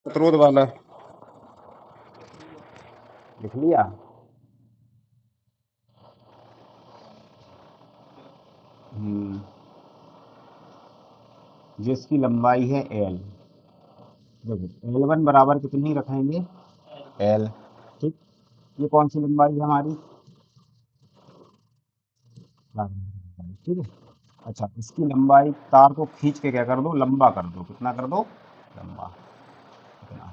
प्रतिरोध वाला लिख लिया। जिसकी लंबाई है एल। देखो एल वन बराबर कितनी रखेंगे, एल। ठीक, ये कौन सी लंबाई है हमारी, ठीक है। अच्छा, इसकी लंबाई, तार को खींच के क्या कर दो, लंबा कर दो। कितना कर दो, लंबा। कितना,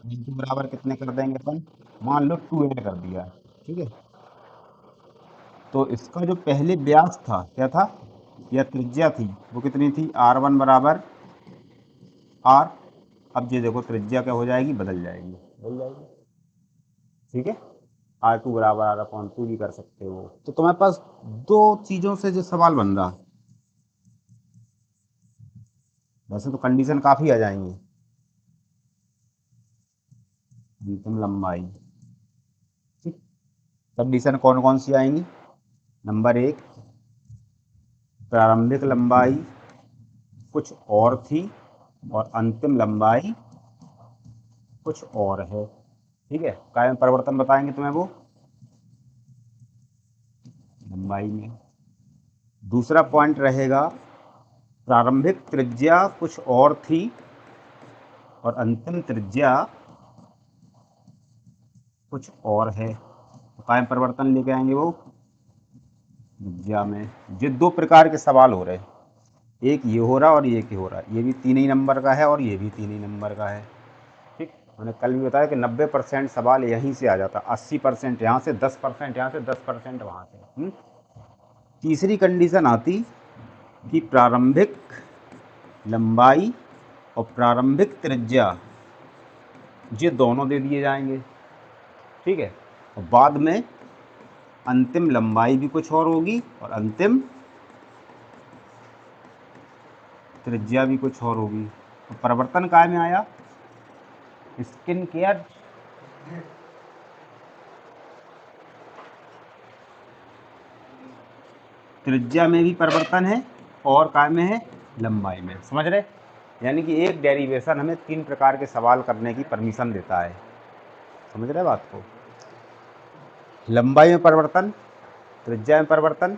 इनके बराबर कितने कर देंगे अपन, मान लो 2L कर दिया, ठीक है। तो इसका जो पहले व्यास था, क्या था, या त्रिज्या थी, वो कितनी थी, R1 बराबर R। अब ये देखो त्रिज्या क्या हो जाएगी, बदल जाएगी, बदल जाएगी, ठीक है। R2 बराबर R/2 भी कर सकते हो। तो तुम्हारे पास दो चीजों से जो सवाल बन रहा, वैसे तो कंडीशन काफी आ जाएंगी। अंतिम लंबाई, ठीक। कंडीशन कौन कौन सी आएंगी, नंबर एक, प्रारंभिक लंबाई कुछ और थी और अंतिम लंबाई कुछ और है, ठीक है। काय में परिवर्तन बताएंगे तुम्हें वो, लंबाई में। दूसरा पॉइंट रहेगा, प्रारंभिक त्रिज्या कुछ और थी और अंतिम त्रिज्या कुछ और है, तो काय में परिवर्तन लेके आएंगे वो, त्रिज्या में। ये दो प्रकार के सवाल हो रहे हैं, एक ये हो रहा और एक ये हो रहा, ये भी 3 ही नंबर का है और ये भी 3 ही नंबर का है, ठीक। मैंने कल भी बताया कि 90% सवाल यहीं से आ जाता, 80% यहाँ से, 10% यहाँ से, 10% वहाँ से। तीसरी कंडीशन आती कि प्रारंभिक लंबाई और प्रारंभिक त्रिज्या ये दोनों दे दिए जाएंगे, ठीक है। और बाद में अंतिम लंबाई भी कुछ और होगी और अंतिम त्रिज्या भी कुछ और होगी। तो परिवर्तन काय में आया, स्किन केयर, त्रिज्या में भी परिवर्तन है और काय में है, लंबाई में, समझ रहे। यानी कि एक डेरिवेशन हमें 3 प्रकार के सवाल करने की परमिशन देता है, समझ रहे बात को। लंबाई में परिवर्तन, त्रिज्या में परिवर्तन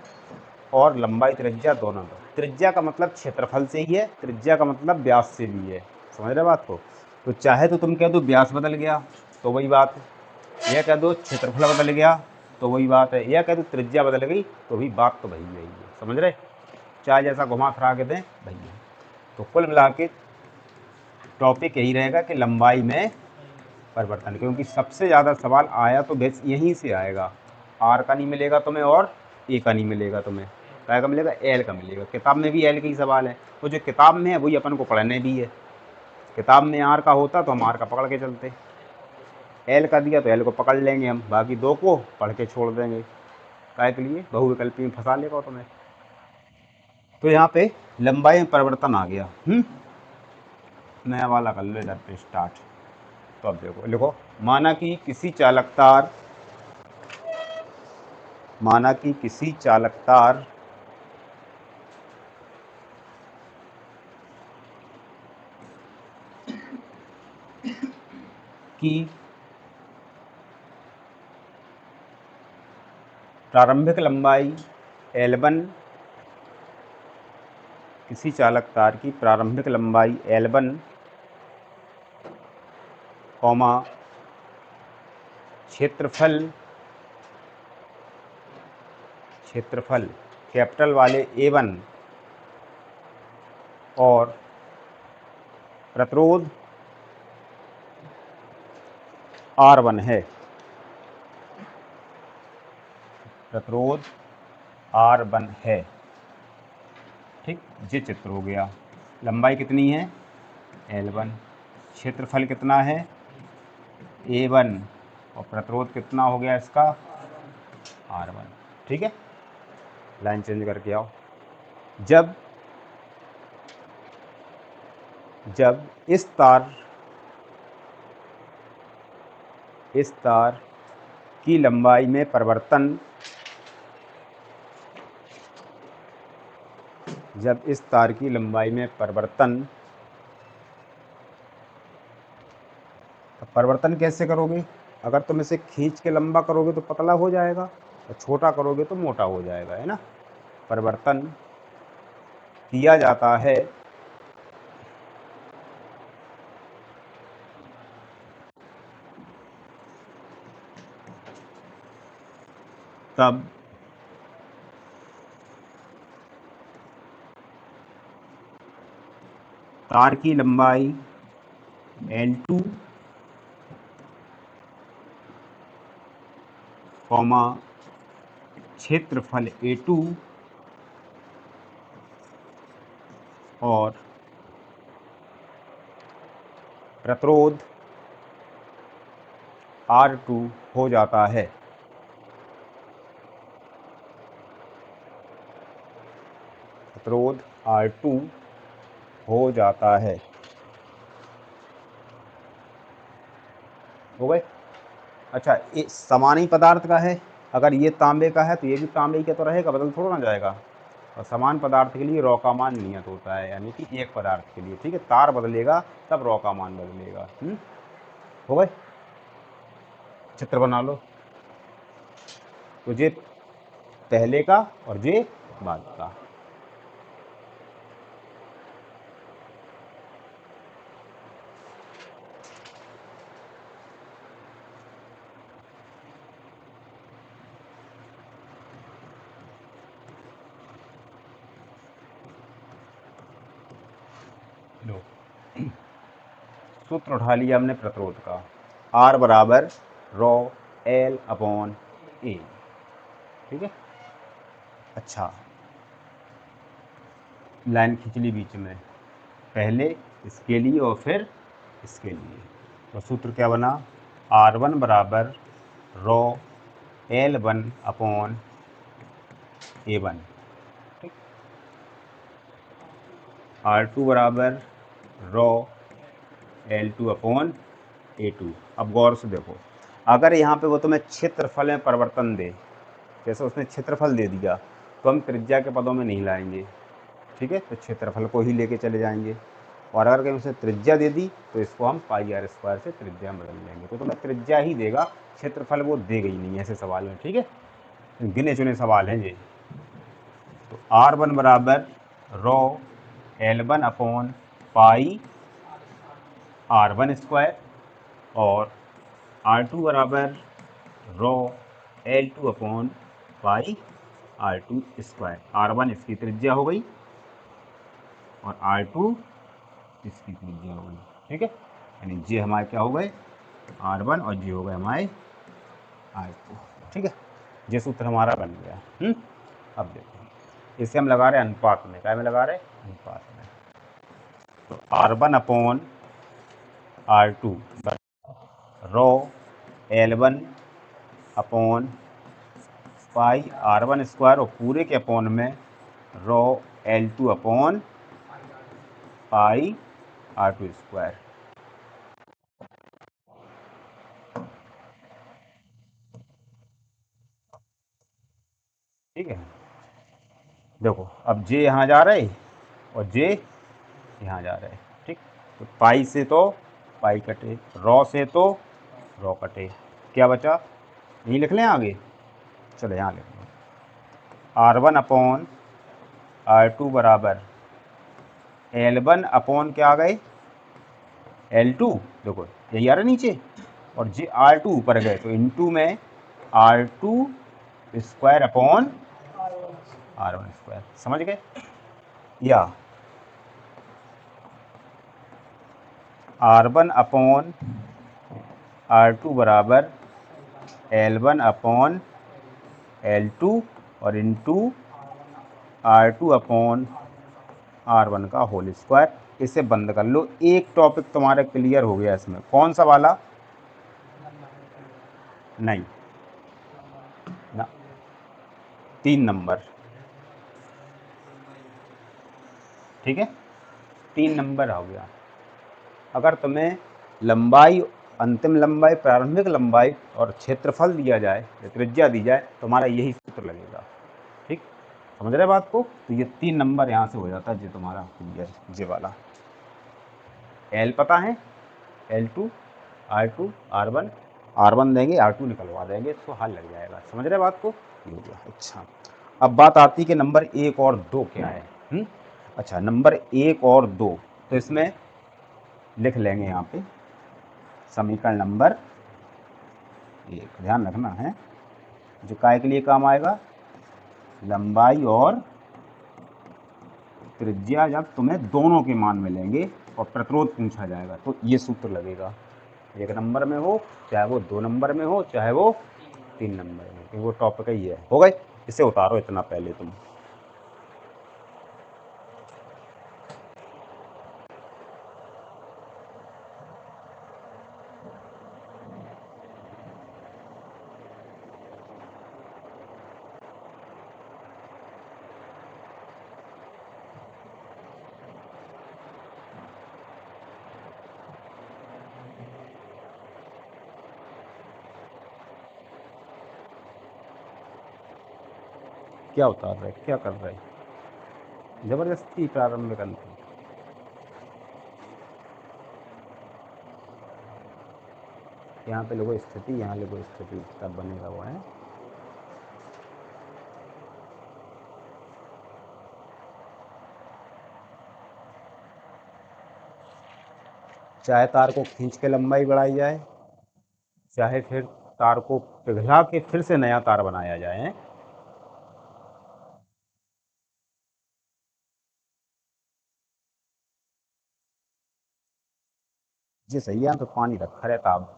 और लंबाई त्रिज्या दोनों में। त्रिज्या का मतलब क्षेत्रफल से ही है, त्रिज्या का मतलब व्यास से भी है, समझ रहे बात को। तो चाहे तो तुम कह दो व्यास बदल गया तो वही बात है, या कह दो क्षेत्रफल बदल गया तो वही बात है, या कह दो त्रिज्या बदल गई तो भी बात तो वही है, समझ रहे। चाहे जैसा घुमा फिरा के दें भैया। तो कुल मिला के टॉपिक यही रहेगा कि लंबाई में परिवर्तन, क्योंकि सबसे ज़्यादा सवाल आया तो बेस यहीं से आएगा। आर का नहीं मिलेगा तुम्हें और ए का नहीं मिलेगा तुम्हें, क्या का मिलेगा, एल का मिलेगा। किताब में भी एल का ही सवाल है, तो जो किताब में है वही अपन को पढ़ने भी है। किताब में आर का होता तो हम आर का पकड़ के चलते, एल का दिया तो एल को पकड़ लेंगे हम, बाकी दो को पढ़ के छोड़ देंगे, काय के लिए बहुविकल्पी में फंसा लेगा तुम्हें। तो यहाँ पे लंबाई में परिवर्तन आ गया। नया वाला कर लो इधर पे स्टार्ट। तो अब देखो, लिखो, माना कि किसी चालक तार, माना कि किसी चालक तार की प्रारंभिक लंबाई L1, किसी चालक तार की प्रारंभिक लंबाई L1, कौमा क्षेत्रफल, क्षेत्रफल कैपिटल वाले A1 और प्रतिरोध R1 है, प्रतिरोध R1 है, ठीक। ये चित्र हो गया। लंबाई कितनी है, L1, क्षेत्रफल कितना है, A1, और प्रतिरोध कितना हो गया इसका, R1, ठीक है। लाइन चेंज करके आओ। जब जब इस तार की लंबाई में परिवर्तन, जब इस तार की लंबाई में परिवर्तन परिवर्तन कैसे करोगे? अगर तुम इसे खींच के लंबा करोगे तो पतला हो जाएगा, और छोटा करोगे तो मोटा हो जाएगा, है ना। परिवर्तन किया जाता है तब तार की लंबाई L2 कॉमा क्षेत्रफल A2 और प्रतिरोध R2 हो जाता है। प्रतिरोध R2 हो जाता है। हो गए? अच्छा, ये समान ही पदार्थ का है। अगर ये तांबे का है तो ये भी तांबे का तो रहेगा, बदल थोड़ा ना जाएगा। और समान पदार्थ के लिए रॉ का मान नियत होता है, यानी कि एक पदार्थ के लिए, ठीक है। तार बदलेगा तब रॉ का मान बदलेगा। हो गए? चित्र बना लो। तो ये पहले का और ये बाद का। लो, सूत्र उठा लिया हमने प्रतिरोध का, R बराबर रॉ L अपॉन A, ठीक है। अच्छा, लाइन खींच ली बीच में, पहले इसके लिए और फिर इसके लिए। तो सूत्र क्या बना? R1 बराबर रॉ L1 अपॉन A1, ठीक। R2 बराबर रॉ L2 अपॉन A2। अब गौर से देखो, अगर यहाँ पे वो तुम्हें क्षेत्रफल में परिवर्तन दे, जैसे उसने क्षेत्रफल दे दिया, तो हम त्रिज्या के पदों में नहीं लाएंगे, ठीक है। तो क्षेत्रफल को ही लेके चले जाएंगे। और अगर कहीं उसे त्रिज्या दे दी तो इसको हम पाई आर स्क्वायर से त्रिज्या में बदल लेंगे। तो तुम्हें त्रिज्या ही देगा, क्षेत्रफल वो देगा ही नहीं ऐसे सवाल में, ठीक है। गिने चुने सवाल हैं ये। तो R1 बराबर raw L1 upon pi R1 square और R2 बराबर raw L2 upon pi R2 square. R1 इसकी त्रिज्या हो गई और R2 इसकी त्रिज्या हो गई, ठीक है। यानी जे हमारे क्या हो गए? R1 और जे हो गए हमारे R2, ठीक है। ये सूत्र हमारा बन गया। अब देखो, इसे हम लगा रहे हैं अनुपात में। क्या में लगा रहे हैं? अनुपात में। तो R1 upon R2 raw L1 upon pi R1 square और पूरे के अपॉन में raw L2 upon pi R2 square. ठीक है। देखो, अब जे यहाँ जा रहे और जे यहाँ जा रहे, ठीक। तो पाई से तो पाई कटे, रॉ से तो रॉ कटे, क्या बचा? यही लिख लें आगे। चलो यहाँ लिख लो, R1 अपॉन R2 बराबर L1 अपॉन क्या आ गए? L2। देखो यही आ रहा नीचे, और जे R2 ऊपर गए, तो इनटू में R2 square upon R1 square. समझ गए? या R1 अपॉन R2 बराबर L1 अपॉन L2 और इंटू R2 अपॉन R1 का होल स्क्वायर। इसे बंद कर लो। एक टॉपिक तुम्हारा क्लियर हो गया इसमें। कौन सा वाला? नहीं ना, 3 नंबर, ठीक है। 3 नंबर हो गया। अगर तुम्हें लंबाई, अंतिम लंबाई, प्रारंभिक लंबाई और क्षेत्रफल दिया जाए, त्रिज्या दी जाए, तो हमारा यही सूत्र लगेगा, ठीक। समझ रहे बात को? तो ये 3 नंबर यहाँ से हो जाता है, ये तुम्हारा क्लियर, ये वाला। L पता है, L2 R1 देंगे, R2 निकलवा देंगे, तो हल लग जाएगा। समझ रहे बात को? ये हो गया। अच्छा, अब बात आती है कि नंबर 1 और 2 क्या है। अच्छा, नंबर 1 और 2 तो इसमें लिख लेंगे यहाँ पे समीकरण नंबर 1। ध्यान रखना है, जो काय के लिए काम आएगा, लंबाई और त्रिज्या जब तुम्हें दोनों के मान मिलेंगे और प्रतिरोध पूछा जाएगा तो ये सूत्र लगेगा। 1 नंबर में हो, चाहे वो 2 नंबर में हो, चाहे वो 3 नंबर में, क्योंकि वो टॉपिक ही है। हो गए, इसे उतारो इतना पहले तुम। क्या उतार रहे, क्या कर रहे, जबरदस्ती प्रारंभ करते। यहाँ पे लोगों स्थिति, यहाँ लोगों स्थिति, तब बनेगा वो है। चाहे तार को खींच के लंबाई बढ़ाई जाए, चाहे फिर तार को पिघला के फिर से नया तार बनाया जाए। जी सही है, तो पानी रखा रहता अब।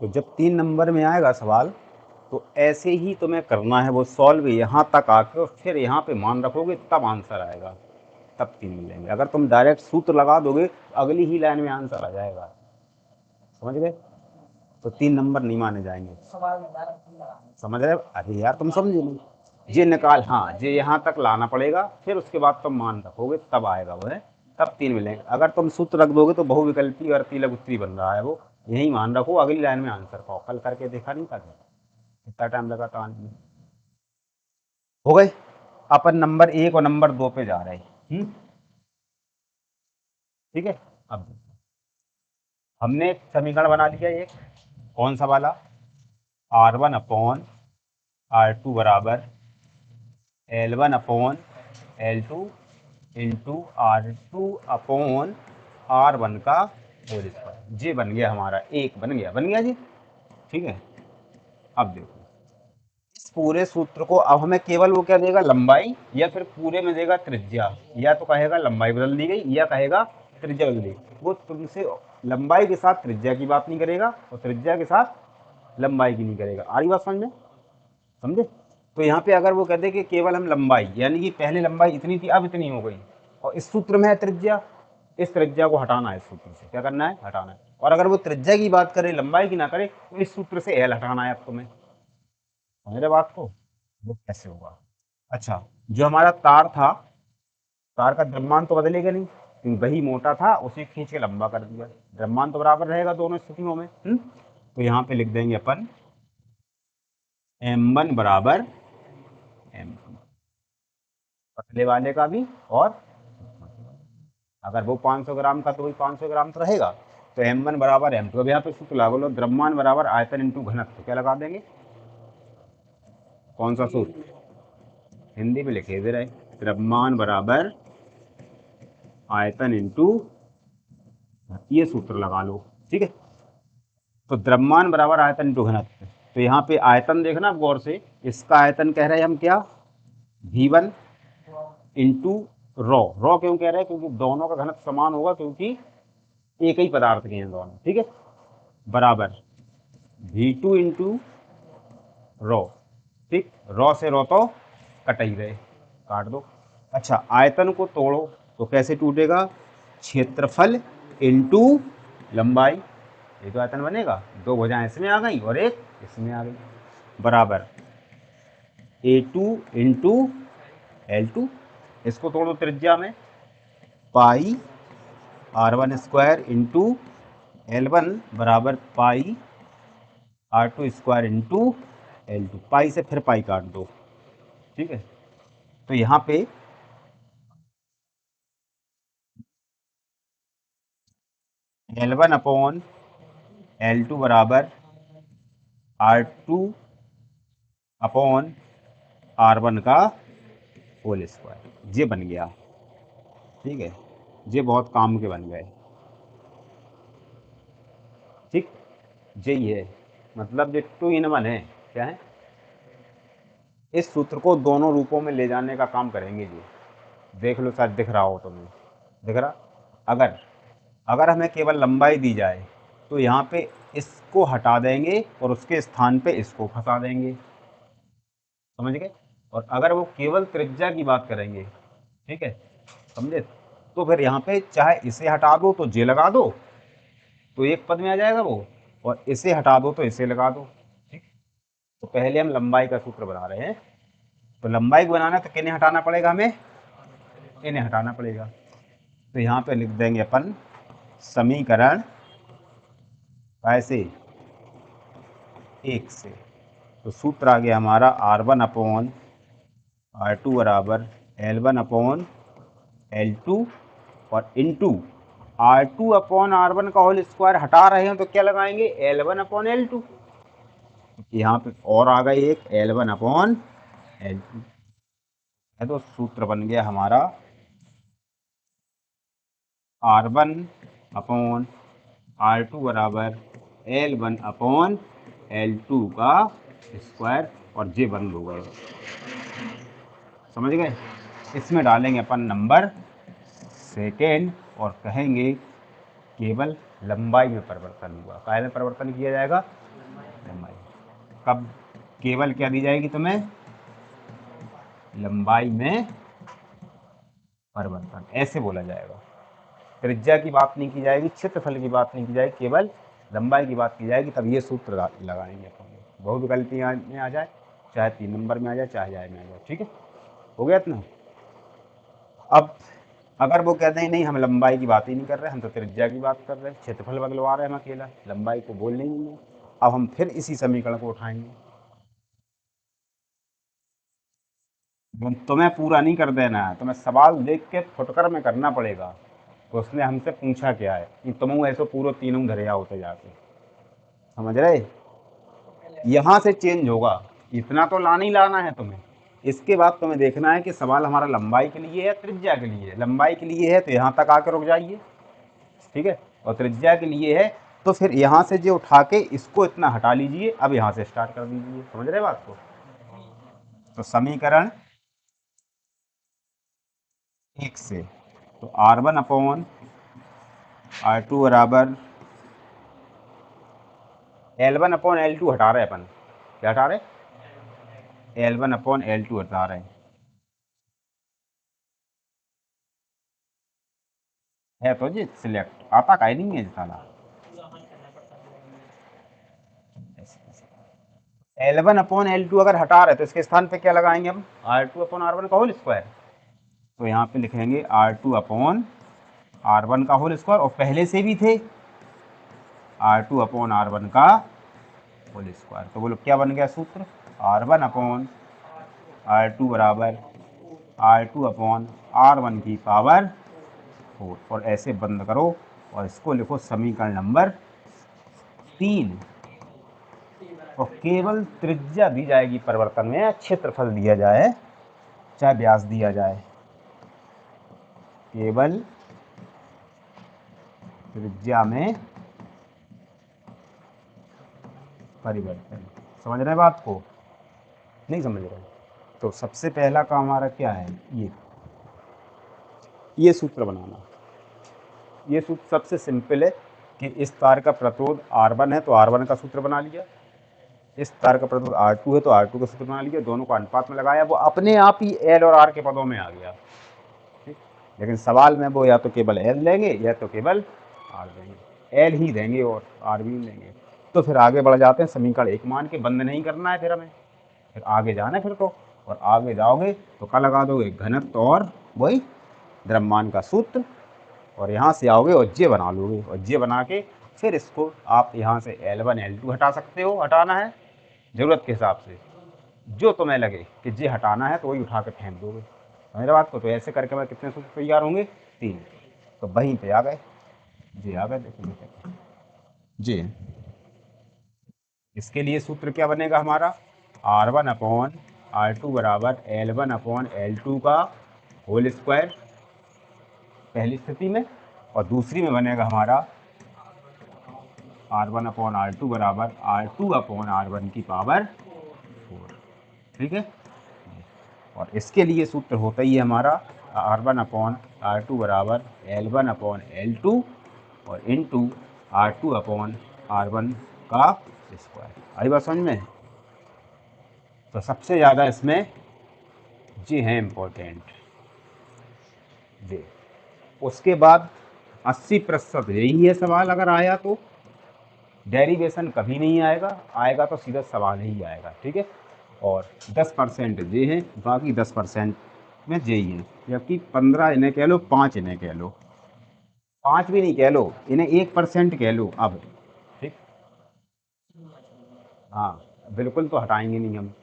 तो जब 3 नंबर में आएगा सवाल, तो ऐसे ही तुम्हें करना है वो सॉल्व यहाँ तक आके, और फिर यहाँ पे मान रखोगे तब आंसर आएगा, तब 3 मिलेंगे। अगर तुम डायरेक्ट सूत्र लगा दोगे अगली ही लाइन में आंसर आ जाएगा। समझ गए? तो 3 नंबर नहीं माने जाएंगे। समझ रहे? अरे यार तुम समझे नहीं, ये निकाल, हाँ ये यहाँ तक लाना पड़ेगा, फिर उसके बाद तुम मान रखोगे तब आएगा वो है, तब 3 मिलेंगे। अगर तुम सूत्र रख दोगे तो बहुविकल्पी और तिलक उत्तरी बन रहा है वो, यही मान रखो, अगली लाइन में आंसर पाओ। कल करके देखा नहीं था, कितना टाइम लगा था आने में। हो गए? अपन नंबर 1 और नंबर 2 पे जा रहे हैं। ठीक है, अब हमने एक समीकरण बना लिया, एक कौन सा वाला, R1 अपॉन R2 बराबर L1 upon L2 into R2 upon R1 का होल स्क्वायर। ये बन गया हमारा, एक बन गया जी। ठीक है, अब देखो इस पूरे सूत्र को, अब हमें केवल वो क्या देगा, लंबाई, या फिर पूरे में देगा त्रिज्या। या तो कहेगा लंबाई बदल दी गई, या कहेगा त्रिज्या बदल दी। वो तुमसे लंबाई के साथ त्रिज्या की बात नहीं करेगा, और त्रिज्या के साथ लंबाई की नहीं करेगा। आ रही बात समझ में? समझे? तो यहाँ पे अगर वो कहते कि केवल हम लंबाई, यानी कि पहले लंबाई इतनी थी अब इतनी हो गई, और इस सूत्र में है त्रिज्या, इस त्रिज्या को हटाना है, इस सूत्र से क्या करना है, हटाना है। और अगर वो त्रिज्या की बात करे, लंबाई की ना करे, तो इस सूत्र से एल हटाना है अब तुम्हें। समझ रहे बात को? वो कैसे होगा? अच्छा, जो हमारा तार था, तार का द्रव्यमान तो बदलेगा नहीं, क्योंकि वही मोटा था, उसे खींच के लंबा कर दिया, द्रव्यमान तो बराबर रहेगा दोनों स्थितियों में। तो यहाँ पे लिख देंगे अपन m1 बराबर m2, पतले वाले का भी, और अगर वो 500 ग्राम का तो वही 500 ग्राम तो रहेगा। तो m1 बराबर m2। अब यहाँ पे सूत्र लागू लो, द्रव्यमान बराबर आयतन इंटू घनत्व। क्या लगा देंगे, कौन सा सूत्र, हिंदी में लिखे दे रहे, द्रव्यमान बराबर आयतन इंटू, ये सूत्र लगा लो, ठीक है। तो द्रव्यमान बराबर आयतन इंटू घनत्व। तो यहाँ पे आयतन देखना आप गौर से, इसका आयतन कह रहे हैं हम क्या, V1 इंटू रॉ। रॉ क्यों कह रहे हैं, क्योंकि दोनों का घनत्व समान होगा, क्योंकि एक ही पदार्थ के हैं दोनों, ठीक है। बराबर V2 इंटू रॉ, ठीक। रॉ से रॉ तो कट ही रहे, काट दो। अच्छा, आयतन को तोड़ो तो कैसे टूटेगा, क्षेत्रफल इंटू लंबाई, ये तो आयतन बनेगा। दो भुजाएं इसमें आ गई और एक इसमें आ गई, बराबर A2 इंटू L2। इसको तोड़ दो त्रिज्या में, पाई R1 स्क्वायर इंटू L1 बराबर पाई R2 स्क्वायर इंटू L2। पाई से फिर पाई काट दो, ठीक है। तो यहाँ पे L1 अपॉन L2 बराबर R2 अपॉन R1 का होल स्क्वायर, ये बन गया, ठीक है। ये बहुत काम के बन गए, ठीक। यही है मतलब, ये 2 in 1 है। क्या है, इस सूत्र को दोनों रूपों में ले जाने का काम करेंगे जी। देख लो, शायद दिख रहा हो तुम्हें, दिख रहा। अगर अगर हमें केवल लंबाई दी जाए तो यहाँ पे इसको हटा देंगे और उसके स्थान पे इसको फंसा देंगे, समझ गए। और अगर वो केवल त्रिज्या की बात करेंगे, ठीक है, समझे, तो फिर यहाँ पे चाहे इसे हटा दो तो जे लगा दो, तो एक पद में आ जाएगा वो, और इसे हटा दो तो इसे लगा दो, ठीक। तो पहले हम लंबाई का सूत्र बना रहे हैं। तो लंबाई को बनाना तो किन्हें हटाना पड़ेगा, हमें इन्हें हटाना पड़ेगा। तो यहाँ पे लिख देंगे अपन समीकरण ऐसे 1 से। तो सूत्र आ गया हमारा R1 अपॉन R2 बराबर L1 अपॉन L2 और इंटू R2 अपॉन R1 का होल स्क्वायर हटा रहे हैं तो क्या लगाएंगे, L1 अपॉन L2। यहाँ पे और आ गई एक L1 अपॉन L2 है। तो सूत्र बन गया हमारा R1 अपॉन R2 बराबर L1 अपॉन L2 का स्क्वायर, और जे बंद हो गए, समझ गए। इसमें डालेंगे अपन नंबर सेकेंड और कहेंगे केवल लंबाई में परिवर्तन हुआ। काय में परिवर्तन किया जाएगा, लंबाई। कब केवल क्या दी जाएगी तुम्हें, लंबाई में परिवर्तन, ऐसे बोला जाएगा। त्रिज्या की बात नहीं की जाएगी, क्षेत्रफल की बात नहीं की जाएगी, केवल लंबाई की बात की जाएगी। तब ये सूत्र लगाएंगे अपन। बहुविकल्पी में आ जाए, चाहे 3 नंबर में आ जाए, चाहे जाए में आ जाए, ठीक है, हो गया इतना। अब अगर वो कहते हैं नहीं, हम लंबाई की बात ही नहीं कर रहे, हम तो त्रिज्या की बात कर रहे हैं, क्षेत्रफल बदलवा रहे हैं हम अकेला, लंबाई को बोल नहीं है। अब हम फिर इसी समीकरण को उठाएंगे। तुम्हें पूरा नहीं कर देना है, तुम्हें सवाल देख के फुटकर में करना पड़ेगा। तो उसने हमसे पूछा क्या है कि तुम ऐसे पूरे तीनों धरिया होते जाके, समझ रहे। यहाँ से चेंज होगा, इतना तो लाना ही लाना है तुम्हें। इसके बाद तुम्हें देखना है कि सवाल हमारा लंबाई के लिए है, त्रिज्या के लिए है। लंबाई के लिए है तो यहाँ तक आके रुक जाइए, ठीक है। और त्रिज्या के लिए है तो फिर यहाँ से जो उठा के इसको इतना हटा लीजिए, अब यहाँ से स्टार्ट कर दीजिए, समझ रहे बात को। तो समीकरण 1 से, तो R1 अपॉन R2 बराबर L1 अपॉन L2 हटा रहे अपन, क्या हटा रहे, L1 अपॉन L2 हटा रहे है। तो जी सिलेक्ट आता का ही नहीं है साला। L1 अपॉन L2 अगर हटा रहे तो इसके स्थान पे क्या लगाएंगे हम, R2 अपॉन R1 का होल स्क्वायर। तो यहाँ पे लिखेंगे R2 अपॉन R1 का होल स्क्वायर, और पहले से भी थे R2 अपॉन R1 का होल स्क्वायर। तो बोलो क्या बन गया सूत्र, R1 अपॉन R2 बराबर R2 अपॉन R1 की पावर 4। और ऐसे बंद करो और इसको लिखो समीकरण नंबर 3। और केवल त्रिज्या दी जाएगी परिवर्तन में, क्षेत्रफल दिया जाए चाहे व्यास दिया जाए, केवल त्रिज्या में परिवर्तन। समझ रहे हैं बात को? नहीं समझ रहे? तो सबसे पहला काम हमारा क्या है, ये सूत्र बनाना। ये सूत्र सबसे सिंपल है कि इस तार का प्रतिरोध R1 है तो R1 का सूत्र बना लिया, इस तार का प्रतिरोध R2 है तो R2 का सूत्र बना लिया, दोनों को अनुपात में लगाया, वो अपने आप ही L और R के पदों में आ गया। ठीक, लेकिन सवाल में वो या तो केवल L लेंगे या तो केवल R देंगे, L ही देंगे और R भी नहीं देंगे। तो फिर आगे बढ़ जाते हैं, समीकरण 1 मान के बंद नहीं करना है, फिर हमें फिर आगे जाना है फिर तो, और आगे जाओगे तो क्या लगा दोगे, घनत्व और वही द्रव्यमान का सूत्र, और यहाँ से आओगे और जे बना लोगे, और जे बना के फिर इसको आप यहाँ से L1 L2 हटा सकते हो, हटाना है ज़रूरत के हिसाब से, जो तुम्हें लगे कि जे हटाना है तो वही उठा के फेंक दोगे। समझ बात को? तो ऐसे करके मैं कितने सूत्र तैयार होंगे, 3। तो वहीं पे आ गए, जे आ गए, देखो जे। इसके लिए सूत्र क्या बनेगा हमारा, R1 अपॉन R2 बराबर L1 अपॉन L2 का होल स्क्वायर पहली स्थिति में, और दूसरी में बनेगा हमारा R1 अपॉन R2 बराबर R2 अपॉन R1 की पावर 4। ठीक है, और इसके लिए सूत्र होता ही है हमारा R1 अपॉन R2 बराबर L1 अपॉन L2 और इंटू R2 अपॉन R1 का स्क्वायर। आई बात समझ में? तो सबसे ज़्यादा इसमें जी है इम्पोर्टेंट, जी। उसके बाद 80% यही है सवाल, अगर आया तो डेरिवेशन कभी नहीं आएगा, आएगा तो सीधा सवाल ही आएगा। ठीक है, और 10% जे हैं, बाकी 10% में जे ही हैं, जबकि 15 इन्हें कह लो, 5 इन्हें कह लो, 5 भी नहीं कह लो, इन्हें 1% कह लो अब। ठीक, हाँ बिल्कुल तो हटाएंगे नहीं हम,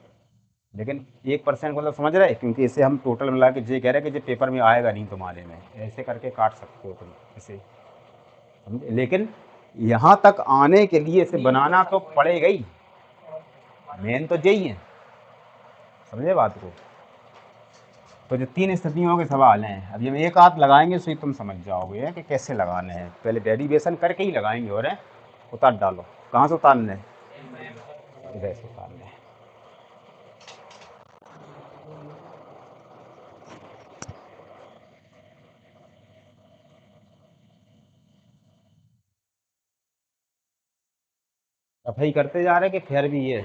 लेकिन 1% मतलब समझ रहे, क्योंकि इसे हम टोटल मिला के जे कह रहे हैं कि जो पेपर में आएगा नहीं तुम्हारे में, ऐसे करके काट सकते हो तुम इसे, लेकिन यहाँ तक आने के लिए इसे बनाना तो पड़ेगा ही, मेन तो यही है। समझे बात को? तो जो 3 स्थितियों के सवाल हैं, अब ये हम एक हाथ लगाएंगे तो तुम समझ जाओगे कि कैसे लगाने हैं, पहले डेरिवेशन करके ही लगाएंगे। और उतार डालो, कहाँ से उतारने हैं, इधर से उतारने हैं। सफाई करते जा रहे कि फिर भी ये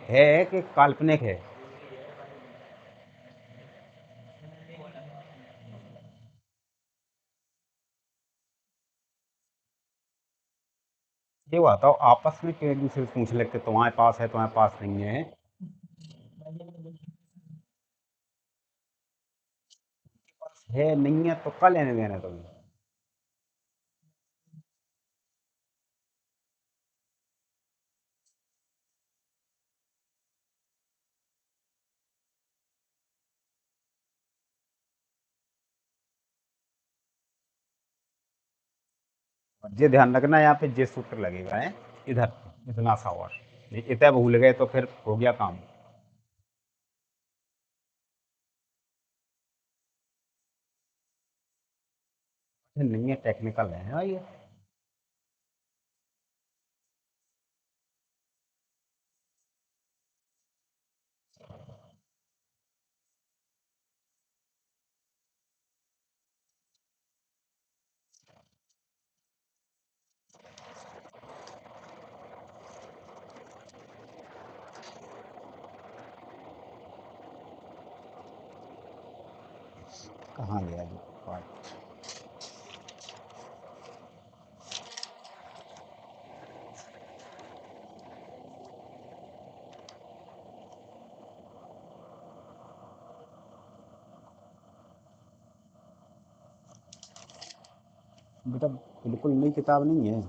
है कि काल्पनिक है, ये बताओ आपस में क्यों एक दूसरे से पूछ लेते, तुम्हारे पास है तुम्हारे पास नहीं है, है नहीं है तो कल लेने देना तुम्हें। और ये ध्यान रखना, यहाँ पे जे सूत्र लगेगा है इधर, इतना सा, और इतना भूल गए तो फिर हो गया काम। नहीं है, टेक्निकल है हाँ ये। कहाँ गया ये पार्ट? बेटा बिल्कुल नई किताब नहीं है।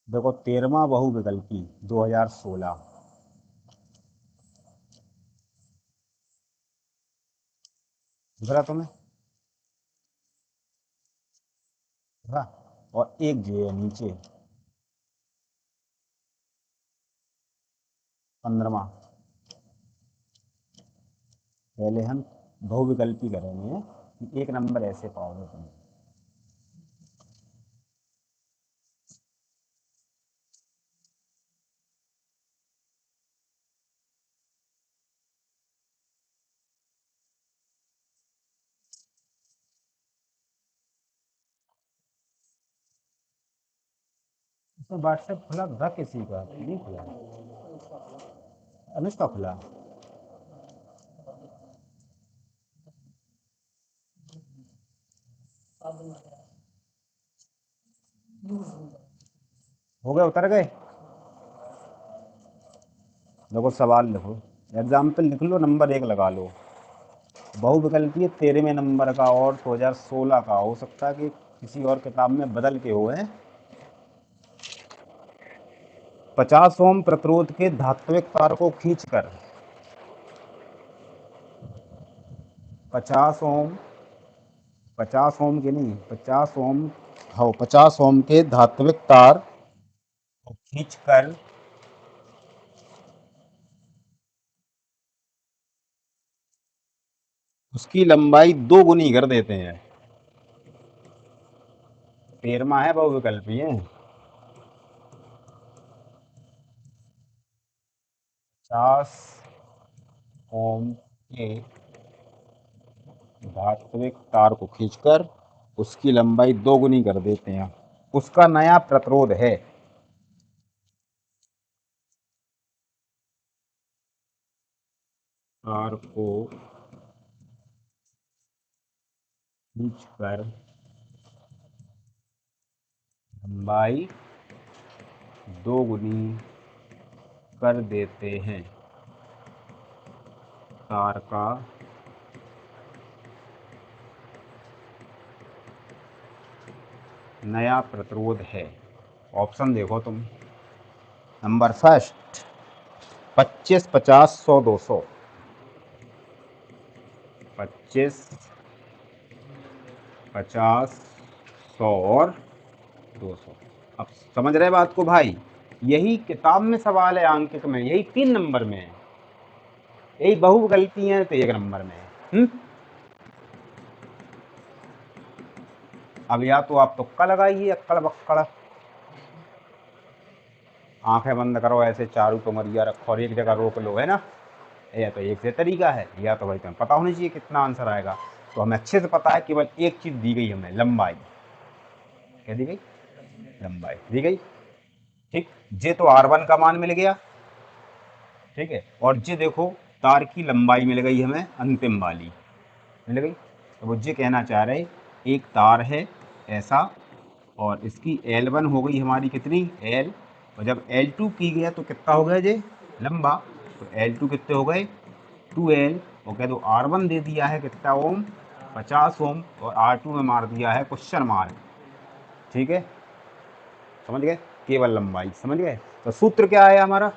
देखो 13वां बहुविकल्पी 2016, दिख रहा तुम्हें? दिख रहा? और एक जो है नीचे 15वां, पहले हम बहुविकल्पी करेंगे कि एक नंबर ऐसे पाओगे तुम। तो व्हाट्सएप खुला था किसी का नहीं खुला? अनुष्का खुला? हो गए, उतर गए? देखो सवाल लिखो, एग्जाम्पल लिख लो, नंबर 1 लगा लो। बहुविकल्पीय 13वें नंबर का और 2016 का हो सकता है कि किसी और किताब में बदल के हो है। 50 ओम प्रतिरोध के धात्विक तार को खींचकर 50 ओम 50 ओम के नहीं 50 ओम, हाँ 50 ओम के धात्विक तार को खींचकर उसकी लंबाई 2 गुनी कर देते हैं। 13वां है बहुविकल्पीय। 50 ओम के धात्विक तार को खींचकर उसकी लंबाई 2 गुनी कर देते हैं। उसका नया प्रतिरोध है। तार को खींचकर लंबाई 2 गुनी कर देते हैं। तार का नया प्रतिरोध है। ऑप्शन देखो तुम। Number first 25, 50, 100, 200। 25, 50, 100 और 200। अब समझ रहे बात को भाई? यही किताब में सवाल है, अंकित में यही 3 नंबर में है, यही बहुविकल्पी है तो 1 नंबर में है। अब या तो आप तुक्का लगाइए, अक्कड़ बक्कड़, आंखें बंद करो, ऐसे चारू टुमरिया रखो और एक जगह रोक लो, है ना? या तो एक से तरीका है, या तो भाई तुम्हें पता होना चाहिए कितना आंसर आएगा। तो हमें अच्छे से पता है, केवल एक चीज दी गई हमें, लंबाई। क्या दी गई? लंबाई दी गई। ठीक, जे तो R1 का मान मिल गया, ठीक है, और जे देखो तार की लंबाई मिल गई हमें, अंतिम वाली मिल गई। तो वो जे कहना चाह रहे, एक तार है ऐसा, और इसकी L1 हो गई हमारी कितनी, L, और जब L2 की गया तो कितना हो गया जे, लंबा, तो L2 कितने हो गए, 2L, और कह दो R1 दे दिया है कितना ओम, 50 ओम, और R2 में मार दिया है क्वेश्चन मार्क। ठीक है, समझ गए? केवल लंबाई, समझ गए? तो सूत्र क्या है हमारा,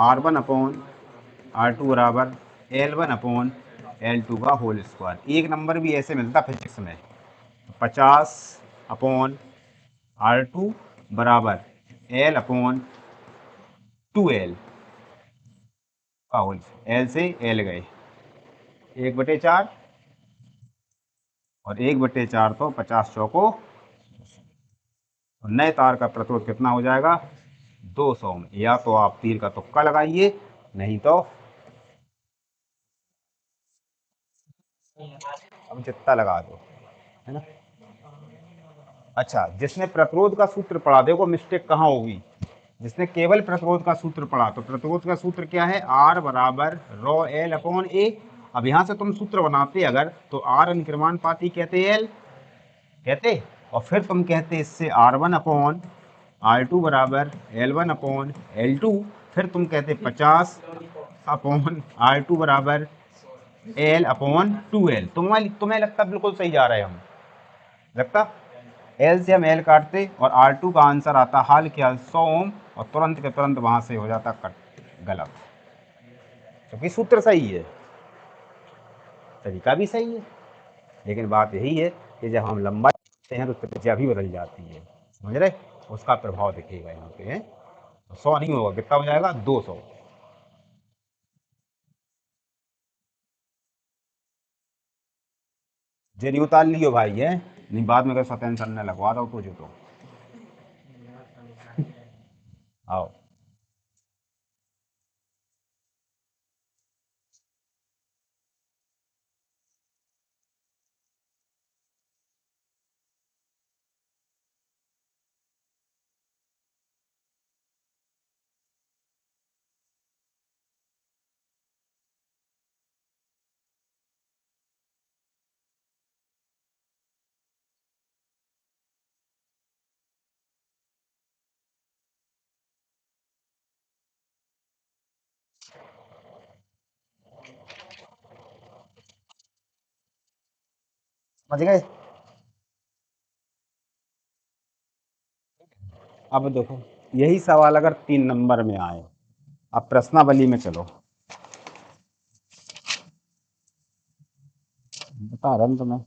R1 अपॉन R2 बराबर L1 अपॉन L2 का होल स्क्वायर। एक नंबर भी ऐसे मिलता फिजिक्स में, 50 अपॉन R2 बराबर L अपॉन 2L का होल, L से L गए 1/4, और 1/4 तो 50 चौको, और नए तार का प्रतिरोध कितना हो जाएगा, 200 में। या तो आप तीर का तुक्का लगाइए, नहीं तो अब चित्ता लगा दो, है ना? अच्छा, जिसने प्रतिरोध का सूत्र पढ़ा, देखो मिस्टेक कहाँ होगी, जिसने केवल प्रतिरोध का सूत्र पढ़ा, तो प्रतिरोध का सूत्र क्या है, R बराबर रो L अपॉन A। अब यहां से तुम सूत्र बनाते अगर, तो R अनुक्रमानुपाती कहते L कहते, और फिर तुम कहते इससे R1 अपॉन R2 बराबर L1 अपॉन L2, फिर तुम कहते 50 अपॉन R2 बराबर L अपॉन 2L। तुम्हें लगता बिल्कुल सही जा रहे हैं हम, लगता L से हम L काटते और R2 का आंसर आता हाल के हाल 100 ओम, और तुरंत के तुरंत वहां से हो जाता कट गलत, क्योंकि सूत्र सही है, तरीका भी सही है, लेकिन बात यही है कि जब हम लंबाई करते हैं तो त्रिज्या भी बदल जाती है, समझ रहे? उसका प्रभाव दिखेगा यहाँ पे, है? तो 100 नहीं होगा, कितना हो जाएगा, 200। जेरी उतार लियो भाई है, नहीं बाद में कैसा टेंशन न लगवा दो तुझे तो। आओ। समझ गए? अब देखो, यही सवाल अगर 3 नंबर में आए, अब प्रश्नावली में चलो, बता रहा हूँ तुम्हें।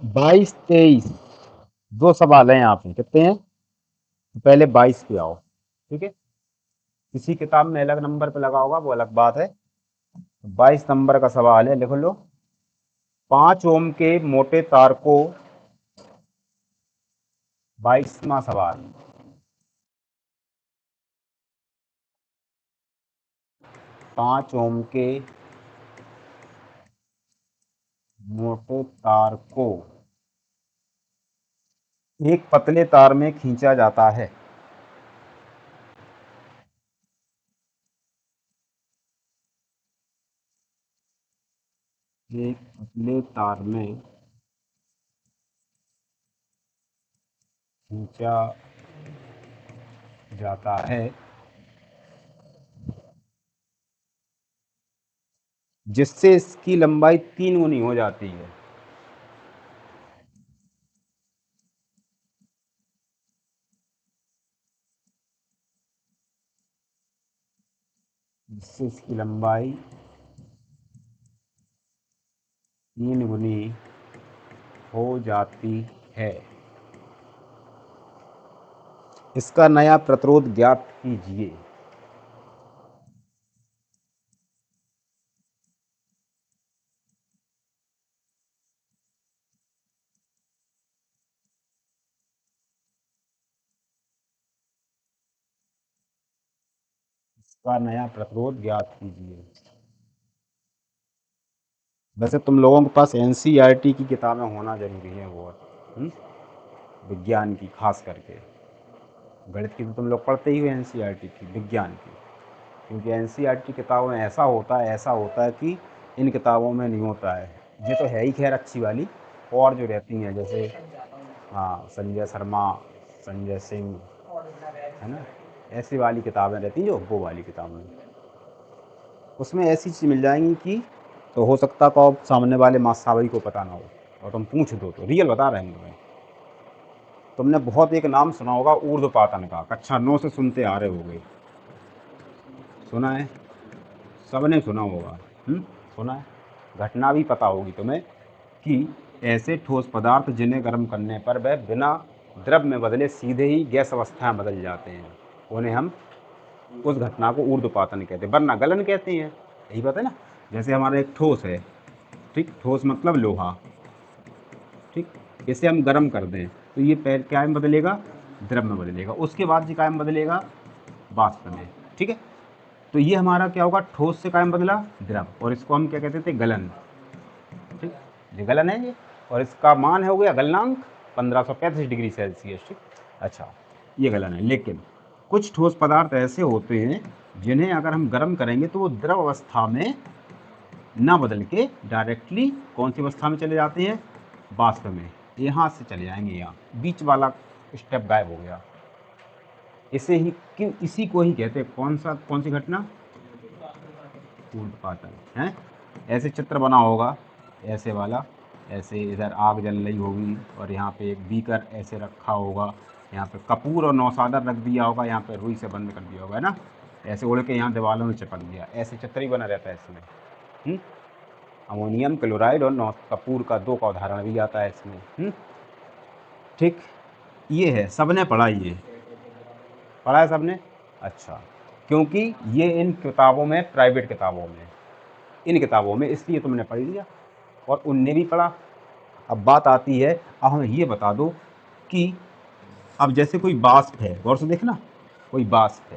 22 23 दो सवाल हैं यहाँ पे, कितने हैं? तो पहले 22 पे आओ, ठीक है। किसी किताब में अलग नंबर पे लगा होगा, वो अलग बात है। 22 नंबर का सवाल है, लिख लो। 5 ओम के मोटे तार को, 22वां सवाल। 5 ओम के मोटे तार को एक पतले तार में खींचा जाता है। एक पतले तार में खींचा जाता है, जिससे इसकी लंबाई 3 गुनी हो जाती है। जिससे इसकी लंबाई 3 गुनी हो जाती है। इसका नया प्रतिरोध ज्ञात कीजिए। इसका नया प्रतिरोध ज्ञात कीजिए। वैसे तुम लोगों के पास एनसीईआरटी की किताबें होना जरूरी है बहुत, विज्ञान की खास करके। गणित की तो तुम लोग पढ़ते ही हो, एनसीईआरटी की, विज्ञान की। क्योंकि एनसीईआरटी किताबों में ऐसा होता है कि इन किताबों में नहीं होता है। ये तो है ही खैर अच्छी वाली, और जो रहती हैं जैसे, हाँ, संजय शर्मा, संजय सिंह, है ना, ऐसी वाली किताबें रहती हैं, जो वो वाली किताबें, उसमें ऐसी चीज़ मिल जाएंगी कि, तो हो सकता तो अब सामने वाले मास्सावई को पता ना हो और तुम पूछ दो, तो रियल बता रहे हैं तुम्हें। तुमने बहुत एक नाम सुना होगा ऊर्ध्वपातन का, कक्षा 9 से सुनते आ रहे होगे। सुना है? सबने सुना होगा। सुना है। घटना भी पता होगी तुम्हें कि ऐसे ठोस पदार्थ जिन्हें गर्म करने पर वह बिना द्रव में बदले सीधे ही गैस अवस्था में बदल जाते हैं, उन्हें हम, उस घटना को ऊर्ध्वपातन कहते हैं, वरना गलन कहते हैं। यही बात है ना। जैसे हमारा एक ठोस है, ठीक, ठोस मतलब लोहा, ठीक, इसे हम गर्म कर दें तो ये क्या में बदलेगा? द्रव में बदलेगा। उसके बाद ये क्या में बदलेगा? वाष्प में। ठीक है। तो ये हमारा क्या होगा? ठोस से कायम बदला द्रव, और इसको हम क्या कहते थे? गलन। ठीक, ये गलन है ये, और इसका मान है हो गया गलनांक 1535 डिग्री सेल्सियस। ठीक, अच्छा, ये गलन है। लेकिन कुछ ठोस पदार्थ ऐसे होते हैं जिन्हें अगर हम गर्म करेंगे तो वो द्रव अवस्था में ना बदल के डायरेक्टली कौन सी अवस्था में चले जाते हैं? वाष्प में। यहाँ से चले जाएंगे, यहाँ बीच वाला स्टेप गायब हो गया। इसे ही क्यों, इसी को ही कहते हैं, कौन सी घटना? ऊर्ध्वपातन है। ऐसे चित्र बना होगा, ऐसे वाला, ऐसे इधर आग जल रही होगी और यहाँ पे एक बीकर ऐसे रखा होगा, यहाँ पे कपूर और नौसादर रख दिया होगा, यहाँ पे रुई से बंद कर दिया होगा, है ना, ऐसे उड़ के यहाँ दीवारों में चिपक दिया, ऐसे चित्र ही बना रहता है इसमें। अमोनियम क्लोराइड और नौ कपूर का 2 का उदाहरण भी आता है इसमें। ठीक, ये है, सबने पढ़ा, ये पढ़ा है सबने। अच्छा, क्योंकि ये इन किताबों में, प्राइवेट किताबों में, इन किताबों में, इसलिए तुमने पढ़ लिया और उनने भी पढ़ा। अब बात आती है, अब हमें ये बता दो कि अब जैसे कोई वाष्प है, गौर से देखना, कोई वाष्प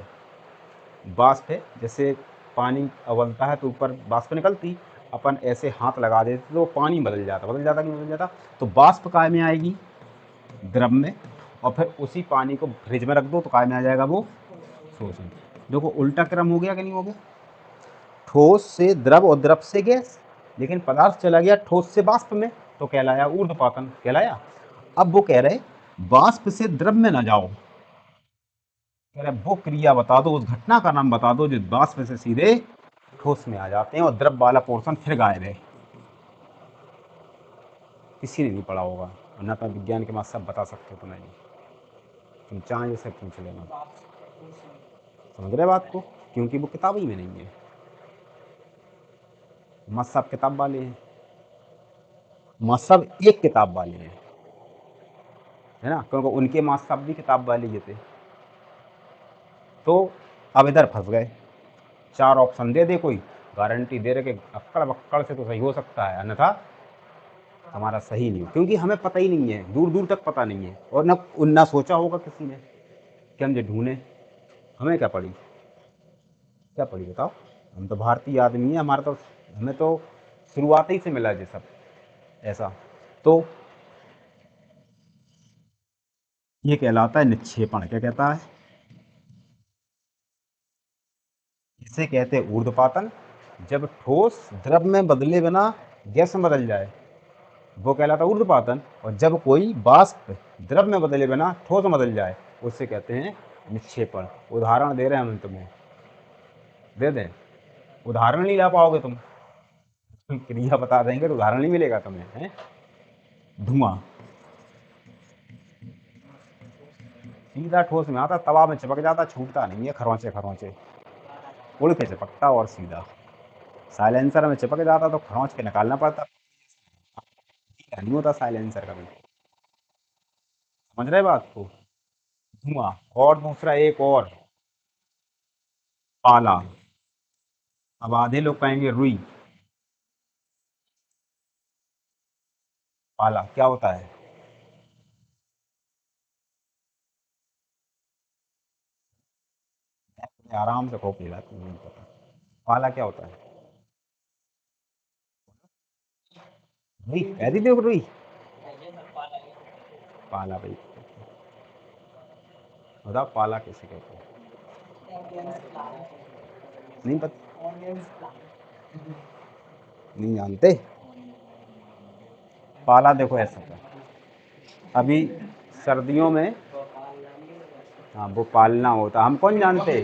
है, जैसे पानी उबलता है तो ऊपर वाष्प निकलती, अपन ऐसे हाथ लगा देते तो पानी बदल जाता कि नहीं बदल जाता। तो वाष्प काय में आएगी, द्रव में, और फिर उसी पानी को फ्रिज में रख दो तो काय में आ जाएगा, वो ठोस में। देखो उल्टा क्रम हो गया कि नहीं हो गया, ठोस से द्रव और द्रव से गैस, लेकिन पदार्थ चला गया ठोस से वाष्प में, तो कहलाया ऊर्ध्वपातन कहलाया। अब वो कह रहे वाष्प से द्रव में ना जाओ, कह रहे वो क्रिया बता दो, उस घटना का नाम बता दो जो वाष्प से सीधे ठोस में आ जाते हैं और द्रव वाला पोर्शन फिर गायब है। किसी ने नहीं पढ़ा होगा, वरना तो विज्ञान के माँ सब बता सकते हो, तुम्हें नहीं, तुम चाहे जैसे पूछ लेना। समझ रहे बात को, क्योंकि वो किताब ही में नहीं है। मत सब किताब वाले हैं, मत सब एक किताब वाले हैं, है ना, क्योंकि उनके माँ सब भी किताब वाले ही थे। तो अब इधर फंस गए, 4 ऑप्शन दे दे कोई, गारंटी दे रहे कि अक्कड़ बक्कड़ से तो सही हो सकता है, अन्यथा हमारा सही नहीं हो, क्योंकि हमें पता ही नहीं है, दूर दूर तक पता नहीं है, और ना सोचा होगा किसी ने कि हम जो ढूंढे। हमें क्या पड़ी बताओ, हम तो भारतीय आदमी है, हमारा तो, हमें तो शुरुआत ही से मिला ये सब ऐसा। तो ये कहलाता है निक्षेपण। क्या कहता है, इसे कहते हैं ऊर्ध्वपातन। जब ठोस द्रव में बदले बिना गैस में बदल जाए वो कहलाता है ऊर्ध्वपातन, और जब कोई वाष्प द्रव में बदले बिना ठोस में बदल जाए उससे कहते हैं निक्षेपण। उदाहरण दे रहे हैं हम तुम्हें, दे दें, उदाहरण नहीं ला पाओगे तुम, क्रिया बता देंगे तो उदाहरण नहीं मिलेगा तुम्हें, है। धुआं सीधा ठोस में आता, तवा में चिपक जाता, छूटता नहीं है, खरोंचे खरोंचे उड़ के चिपकता और सीधा। साइलेंसर में चिपक जाता तो खरोंच के निकालना पड़ता, नहीं होता साइलेंसर कभी। समझ रहे बात को, धुआं। और दूसरा एक और, पाला। अब आधे लोग कहेंगे रुई, पाला क्या होता है, आराम से खोप लेगा, तुम्हें नहीं पता पाला क्या होता है। रुई कह दी, देखो रुई, पाला भाई, बताओ पाला कैसे कहते हैं, नहीं पता, नहीं जानते। पाला देखो ऐसा था, अभी सर्दियों में, हाँ वो पालना होता, हम कौन जानते,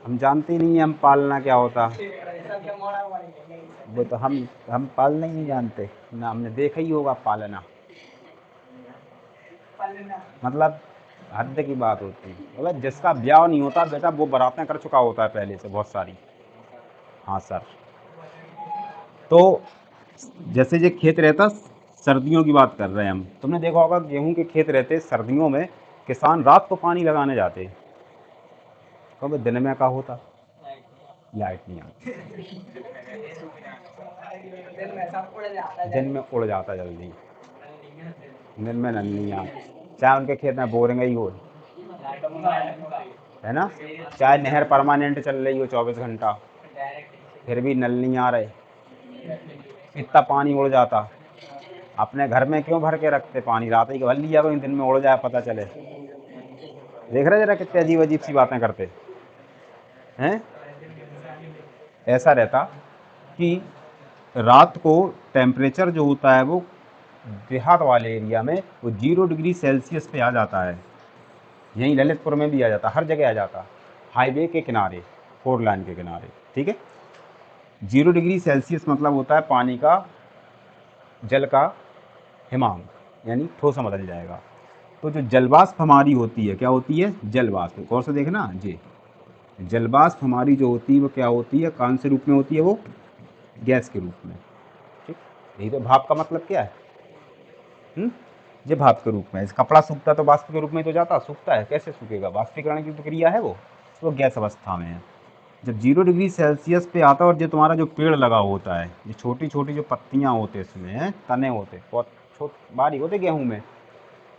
हम जानते ही नहीं है हम पालना क्या होता, वो तो हम पालना ही नहीं जानते ना, हमने देखा ही होगा पालना, मतलब हद की बात होती है। अगर जिसका ब्याह नहीं होता बेटा वो बारातें कर चुका होता है पहले से बहुत सारी। हाँ सर, तो जैसे ये खेत रहता, सर्दियों की बात कर रहे हैं हम, तुमने देखा होगा गेहूं के खेत रहते सर्दियों में, किसान रात को पानी लगाने जाते, क्योंकि दिन में का होता, लाइट नहीं आती, दिन में उड़ जाता जल्दी, दिन में नल नहीं आती, चाहे उनके खेत में बोरिंग ही हो, है ना, चाहे नहर परमानेंट चल रही हो 24 घंटा, फिर भी नल नहीं आ रहे, इतना पानी उड़ जाता। अपने घर में क्यों भर के रखते पानी, रात ही भर लिया कोई, दिन में उड़ जाए पता चले। देख रहे जरा कितने अजीब अजीब सी बातें करते हैं। ऐसा रहता कि रात को टेम्परेचर जो होता है वो देहात वाले एरिया में वो 0 डिग्री सेल्सियस पे आ जाता है, यहीं ललितपुर में भी आ जाता, हर जगह आ जाता, हाईवे के किनारे, 4 लाइन के किनारे, ठीक है। 0 डिग्री सेल्सियस मतलब होता है पानी का, जल का हिमांक, यानी ठोस बदल जाएगा। तो जो जलवाष्प हमारी होती है, क्या होती है, जलवाष्प, गौर से देखना जी, जलवाष्प हमारी जो होती है वो क्या होती है, कौन से रूप में होती है, वो गैस के रूप में। ठीक, यही तो भाप का मतलब क्या है। ये भाप के रूप में। इस कपड़ा सूखता तो वाष्प के रूप में तो जाता, सूखता है, कैसे सूखेगा, वाष्पीकरण की प्रक्रिया है वो गैस अवस्था में है। जब 0 डिग्री सेल्सियस पे आता है और जो तुम्हारा जो पेड़ लगा होता है, ये छोटी छोटी जो पत्तियां होते हैं इसमें हैं, तने होते, बहुत बारीक होते गेहूं में,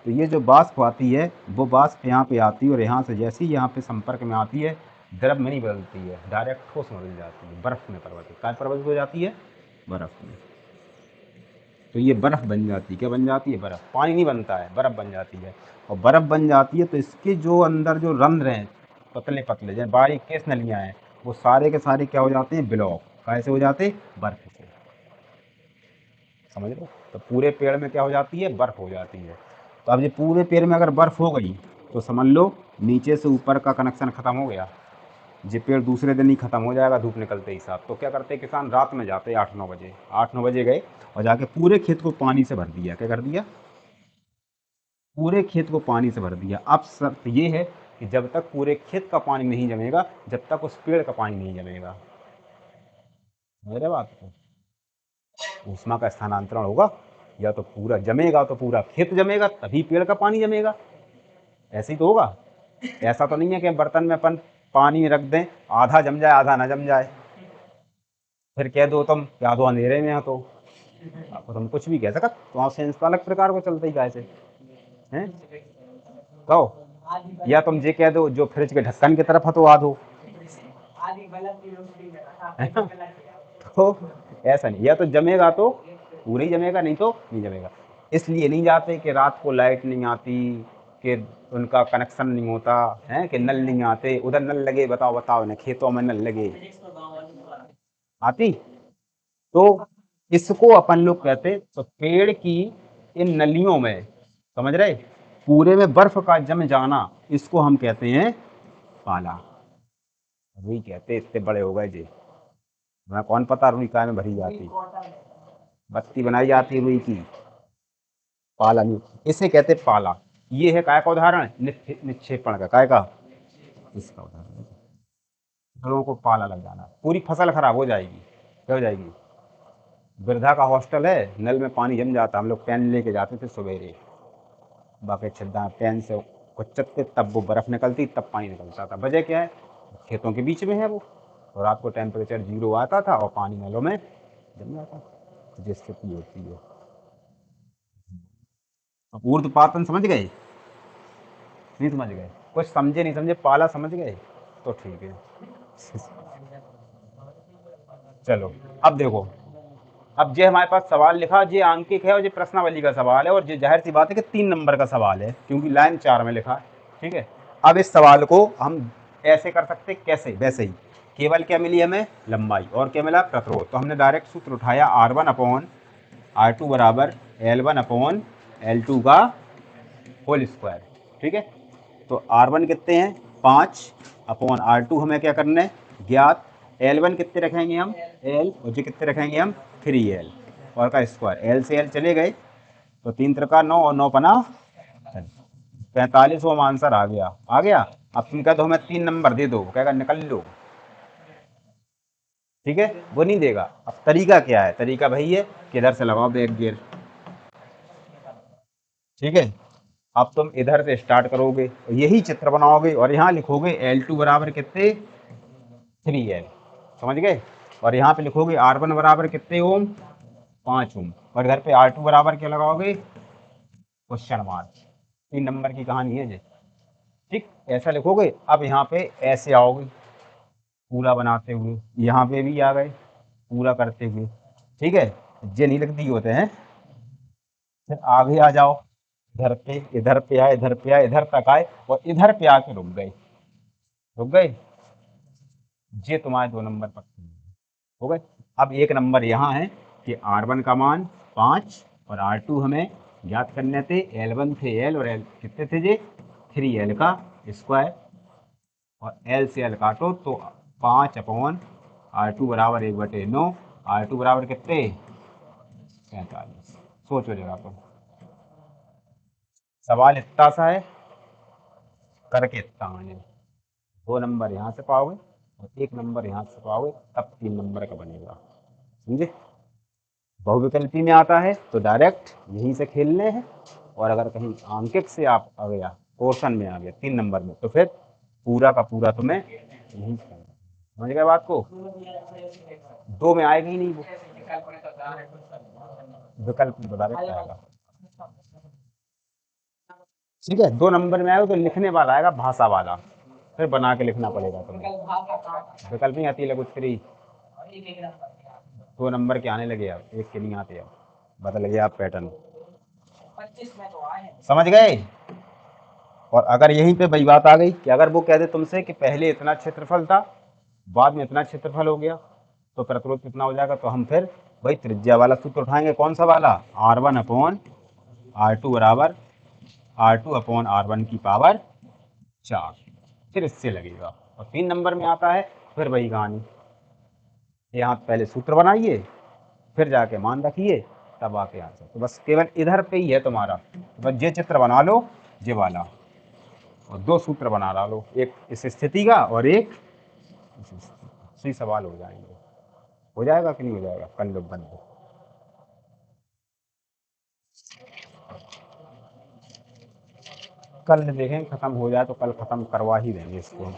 तो ये जो वाष्प आती है वो वाष्प यहाँ पे आती है और यहाँ से जैसे ही यहाँ पे संपर्क में आती है, द्रव में नहीं बदलती है, डायरेक्ट ठोस में बदल जाती है, बर्फ में परिवर्तित, क्या परिवर्तित हो जाती है, बर्फ में। तो ये बर्फ़ बन जाती है, क्या बन जाती है, बर्फ़। पानी नहीं बनता है, बर्फ़ बन जाती है। और बर्फ़ बन जाती है तो इसके जो अंदर जो रंध्र हैं, पतले पतले जैसे बारीक केस नलियाँ हैं, वो सारे के सारे क्या हो जाते हैं, ब्लॉक। कैसे हो जाते, बर्फ़ से। समझ लो, तो पूरे पेड़ में क्या हो जाती है, बर्फ़ हो जाती है। तो अब ये पूरे पेड़ में अगर बर्फ़ हो गई तो समझ लो नीचे से ऊपर का कनेक्शन ख़त्म हो गया। ये पेड़ दूसरे दिन ही ख़त्म हो जाएगा धूप निकलते ही साथ। तो क्या करते हैं किसान, रात में जाते 8-9 बजे, 8-9 बजे गए और जाके पूरे खेत को पानी से भर दिया। क्या कर दिया, पूरे खेत को पानी से भर दिया। अब शर्त ये है कि जब तक पूरे खेत का पानी नहीं जमेगा, जब तक उस पेड़ का पानी नहीं जमेगा। मेरे बात को ऊष्मा का स्थानांतरण होगा, या तो पूरा जमेगा तो पूरा खेत जमेगा, तभी पेड़ का पानी जमेगा। ऐसे ही तो होगा। ऐसा तो नहीं है कि बर्तन में अपन पानी रख दें, आधा जम जाए आधा ना जम जाए, फिर कह दो तुम या तो अंधेरे में हो तो आपको तुम कुछ भी कह सकत, तो वहाँ सेंस तो अलग प्रकार को चलते ही कैसे हैं, कहो। या तुम ये कह दो जो फ्रिज के ढक्कन की तरफ हटवा दो, है ना? तो ऐसा नहीं, या तो जमेगा तो पूरा ही जमेगा, नहीं तो नहीं जमेगा। इसलिए नहीं जाते कि रात को लाइट नहीं आती, कि उनका कनेक्शन नहीं होता है, कि नल नहीं आते, उधर नल लगे, बताओ बताओ ना, खेतों में नल लगे आती। तो इसको अपन लोग कहते, तो पेड़ की इन नलियों में, समझ रहे, पूरे में बर्फ का जम जाना, इसको हम कहते हैं पाला। रुई कहते, इतने बड़े हो गए जी, मैं कौन पता रुई काय में भरी जाती, बत्ती बनाई जाती रुई की, पाला नहीं, इसे कहते पाला। ये है काय का उदाहरण, निक्षेपण का, काय का, इसका उदाहरण। फसलों को पाला लग जाना, पूरी फसल खराब हो जाएगी, क्या हो जाएगी। वृद्धा का हॉस्टल है, नल में पानी जम जाता, हम लोग पेन लेके जाते थे सवेरे, बाकी छिद्दा पेन से कुचते, तब वो बर्फ़ निकलती, तब पानी निकलता था। वजह क्या है, खेतों के बीच में है वो, और रात को टेम्परेचर 0 आता था और पानी नलों में जम जाता, तो ये स्थिति होती है। अब ऊर्ध्वपातन समझ गए, नहीं समझ गए, कुछ समझे नहीं समझे, पाला समझ गए तो ठीक है। चलो अब देखो, अब जे हमारे पास सवाल लिखा, जे आंकिक है और ये प्रश्नावली का सवाल है, और ये जाहिर सी बात है कि 3 नंबर का सवाल है, क्योंकि लाइन 4 में लिखा है। ठीक है, अब इस सवाल को हम ऐसे कर सकते, कैसे, वैसे ही, केवल क्या मिली हमें, लंबाई, और क्या मिला, प्रतिरोध। तो हमने डायरेक्ट सूत्र उठाया, R1/R2 बराबर L1/L2 का होल स्क्वायर। ठीक है, तो R1 कितने हैं, 5/R2 हमें क्या करना है, ज्ञात। L1 कितने रखेंगे हम, L, और जो कितने रखेंगे हम, 3L, और का स्क्वायर, L से L चले गए तो 3×3 = 9 और 9×5 45वां आंसर आ गया, आ गया। अब तुम कह दो हमें 3 नंबर दे दो, कहेगा निकल लो, ठीक है, वो नहीं देगा। अब तरीका क्या है, तरीका वही है कि इधर से लगाओ बैक गियर। ठीक है, अब तुम इधर से स्टार्ट करोगे, यही चित्र बनाओगे और यहाँ लिखोगे L2 बराबर कितने, 3L, समझ गए। और यहाँ पे लिखोगे R1 बराबर कितने ओम, 5 ओम, और इधर पे R2 बराबर क्या लगाओगे, क्वेश्चन मार्क। 3 नंबर की कहानी है जी। ठीक, ऐसा लिखोगे। अब यहाँ पे ऐसे आओगे पूरा बनाते हुए, यहाँ पे भी आ गए पूरा करते हुए। ठीक है, ये नहीं लिख दिए होते हैं, फिर आगे आ जाओ, इधर पे, इधर पे आए, इधर पे आए, इधर तक आए, और इधर पे आके रुक गए, रुक गए। ये तुम्हारे 2 नंबर पक्के हो गए। अब 1 नंबर यहाँ है कि R1 का मान 5 और R2 हमें ज्ञात करने थे, L1 थे L, और L कितने थे जी, 3L का स्क्वायर, और L से L काटो तो 5/R2 बराबर 1/9, R2 बराबर कितने, 45। सोचो जरा तो, सवाल इतना सा है, करके इतना आने, 2 नंबर यहाँ से पाओगे और 1 नंबर यहाँ से पाओगे, तब 3 नंबर का बनेगा। समझे? बहुविकल्पी में आता है तो डायरेक्ट यहीं से खेलने हैं, और अगर कहीं आंकिक से आप आ गया, पोर्शन में आ गया 3 नंबर में, तो फिर पूरा का पूरा तुम्हें यहीं से करना है। समझ गए बात को? 2 में आएगा ही नहीं वो, विकल्प में डायरेक्ट आएगा। ठीक है, 2 नंबर में आएगा तो लिखने वाला आएगा भाषा वाला, फिर बना के लिखना पड़ेगा तुम्हें। विकल्प नहीं आती लघु उत्तरी, 2 नंबर के आने लगे, अब 1 के नहीं आते, अब बदल गया आप पैटर्न। समझ गए? और अगर यहीं पे वही बात आ गई कि अगर वो कह दे तुमसे कि पहले इतना क्षेत्रफल था, बाद में इतना क्षेत्रफल हो गया, तो प्रतिरोध कितना हो जाएगा, तो हम फिर वही त्रिज्या वाला सूत्र उठाएंगे। कौन सा वाला? R1 अपॉन R2 बराबर R2 अपॉन R1 की पावर 4, फिर इससे लगेगा। और 3 नंबर में आता है फिर वही कहानी, यहाँ पहले सूत्र बनाइए, फिर जाके मान रखिए, तब आके आंसर। तो बस केवल इधर पे ही है तुम्हारा, तो बस ये चित्र बना लो, ये वाला, और 2 सूत्र बना डालो, एक इस स्थिति का और एक इस स्थिति का। सही सवाल हो जाएंगे। हो जाएगा कि नहीं हो जाएगा? कल लोग बंद। कल देखें, खत्म हो जाए तो कल खत्म करवा ही देंगे इसको।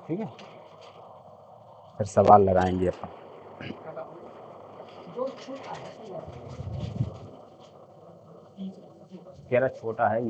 ठीक है, फिर सवाल लगाएंगे अपन। कह रहा छोटा है ये।